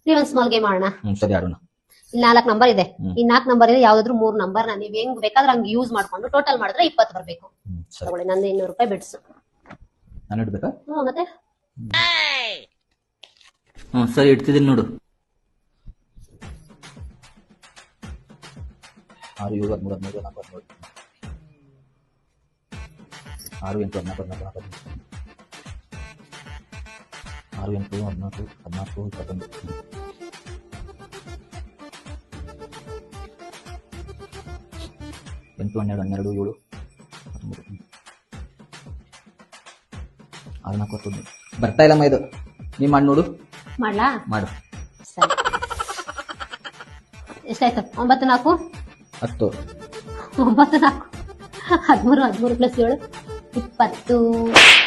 ನೀವ್ ಒಂದ್ small game ಆಡೋಣ. ಸರಿ ಆಡೋಣ. ಇಲ್ಲಿ 4 ನಂಬರ್ ಇದೆ. ಈ 4 ನಂಬರ್ ಇದೆ, ಯಾವ್ದಾದ್ರು 3 ನಂಬರ್ ನೀವ್ ಹೆಂಗ್ ಬೇಕಾದ್ರೆ ಹಂಗ್ ಯೂಸ್ ಮಾಡ್ಕೊಂಡು ಟೋಟಲ್ ಮಾಡಿದ್ರೆ 20 ಬರ್ಬೇಕು. ತಗೊಳ್ಳಿ, ನಂದು 200 ರೂಪಾಯಿ ಬಿಡ್ಸು. ನಾನು ಇಡ್ಬೇಕಾ? ಮತ್ತೆ ಸರಿ ಇಡ್ತಿದ್ದೀನಿ ನೋಡು. 6 7 13 14 6 8 14 6 8 14 14 21 8 12 12 7 14 ಬರ್ತಾ ಇಲ್ಲಮ್ಮ ಇದು. ನೀ ಮಾಡಿ ನೋಡು. ಮಾಡ್ಲಾ? ಮಾಡು. ಸರಿ, ಎಷ್ಟಾಯ್ತು? 9 4 10 9 4 13 13 + 7 20